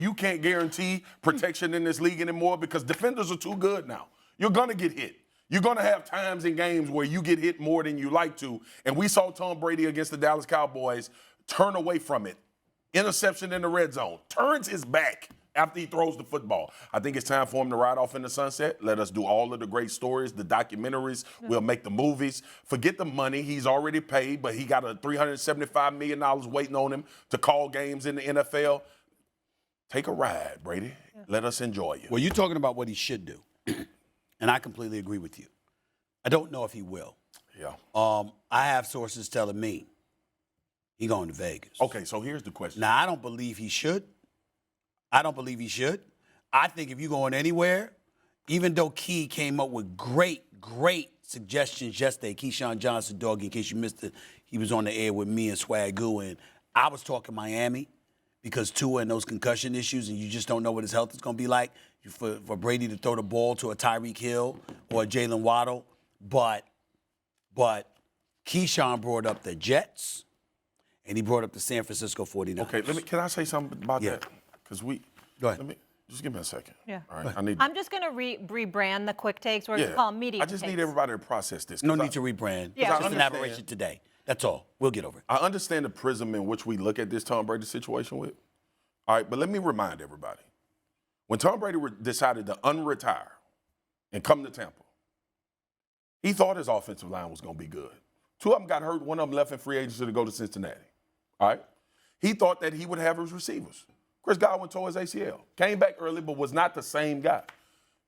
You can't guarantee protection in this league anymore because defenders are too good now. You're going to get hit. You're going to have times in games where you get hit more than you like to. And we saw Tom Brady against the Dallas Cowboys turn away from it. Interception in the red zone. Turns his back after he throws the football. I think it's time for him to ride off in the sunset. Let us do all of the great stories, the documentaries. We'll make the movies. Forget the money. He's already paid, but he got a $375 million waiting on him to call games in the NFL. Take a ride, Brady. Let us enjoy you. Well, you're talking about what he should do, and I completely agree with you. I don't know if he will. Yeah. I have sources telling me he going to Vegas. Okay, so here's the question. Now, I don't believe he should. I think if you're going anywhere, even though Key came up with great suggestions yesterday, Keyshawn Johnson, dog, in case you missed it, he was on the air with me and Swagoo, and I was talking Miami because Tua and those concussion issues, and you just don't know what his health is going to be like. For Brady to throw the ball to a Tyreek Hill or a Jalen Waddle, but Keyshawn brought up the Jets, and he brought up the San Francisco 49ers. Okay, can I say something about that? Because Go ahead. Just give me a second. Yeah. All right. I'm just going to rebrand the quick takes. We're going to call them media I just takes. need everybody to process this. No need to rebrand. Yeah. It's just an aberration today. That's all. We'll get over it. I understand the prism in which we look at this Tom Brady situation with. All right, but let me remind everybody. When Tom Brady decided to unretire and come to Tampa, he thought his offensive line was going to be good. Two of them got hurt. One of them left in free agency to go to Cincinnati. All right? He thought that he would have his receivers. Chris Godwin tore his ACL. Came back early, but was not the same guy.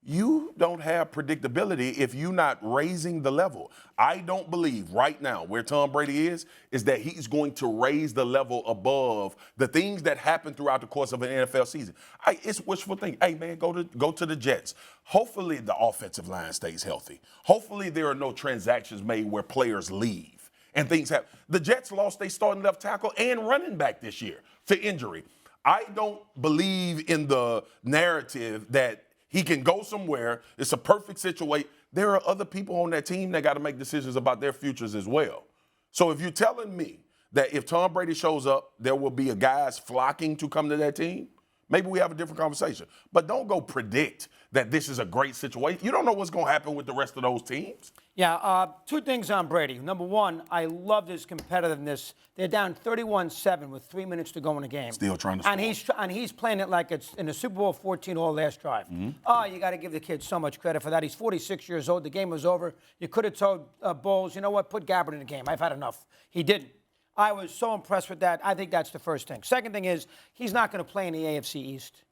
You don't have predictability if you're not raising the level. I don't believe right now where Tom Brady is that he's going to raise the level above the things that happen throughout the course of an NFL season. It's wishful thinking. Hey, man, go to the Jets. Hopefully the offensive line stays healthy. Hopefully there are no transactions made where players leave and things happen. The Jets lost their starting left tackle and running back this year to injury. I don't believe in the narrative that he can go somewhere. It's a perfect situation. There are other people on that team that got to make decisions about their futures as well. So if you're telling me that if Tom Brady shows up, there will be guys flocking to come to that team, maybe we have a different conversation. But don't go predict that this is a great situation. You don't know what's going to happen with the rest of those teams. Yeah, two things on Brady. Number one, I love his competitiveness. They're down 31-7 with 3 minutes to go in the game. Still trying to score. And he's playing it like it's in the Super Bowl 14 all last drive. Oh, you got to give the kid so much credit for that. He's 46 years old. The game was over. You could have told Bowles, you know what, put Gabbard in the game. I've had enough. He didn't. I was so impressed with that. I think that's the first thing. Second thing is he's not going to play in the AFC East.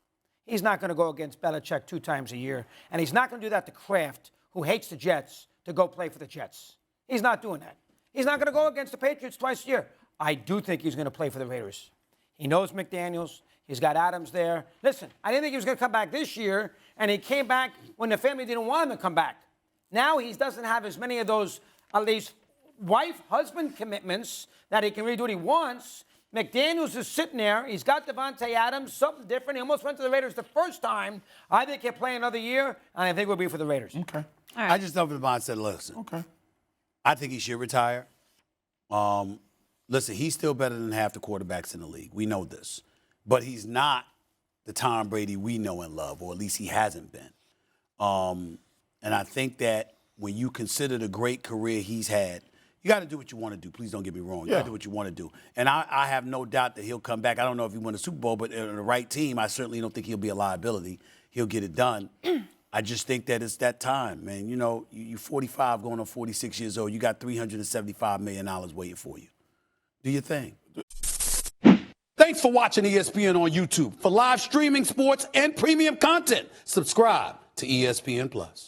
He's not going to go against Belichick 2 times a year. And he's not going to do that to Kraft, who hates the Jets, to go play for the Jets. He's not doing that. He's not going to go against the Patriots twice a year. I do think he's going to play for the Raiders. He knows McDaniels. He's got Adams there. Listen, I didn't think he was going to come back this year, and he came back when the family didn't want him to come back. Now he doesn't have as many of those, at least, wife-husband commitments that he can really do what he wants. McDaniels is sitting there. He's got Devontae Adams, something different. He almost went to the Raiders the first time. I think he'll play another year, and I think it will be for the Raiders. Okay. All right. I just know the mindset, listen. Okay. I think he should retire. Listen, he's still better than half the quarterbacks in the league. We know this. But he's not the Tom Brady we know and love, or at least he hasn't been. And I think that when you consider the great career he's had, you got to do what you want to do. Please don't get me wrong. You got to do what you want to do. And I have no doubt that he'll come back. I don't know if he won a Super Bowl, but in the right team, I certainly don't think he'll be a liability. He'll get it done. I just think that it's that time, man. You know, you're 45 going on 46 years old. You got $375 million waiting for you. Do your thing. Thanks for watching ESPN on YouTube. For live streaming, sports, and premium content, subscribe to ESPN+.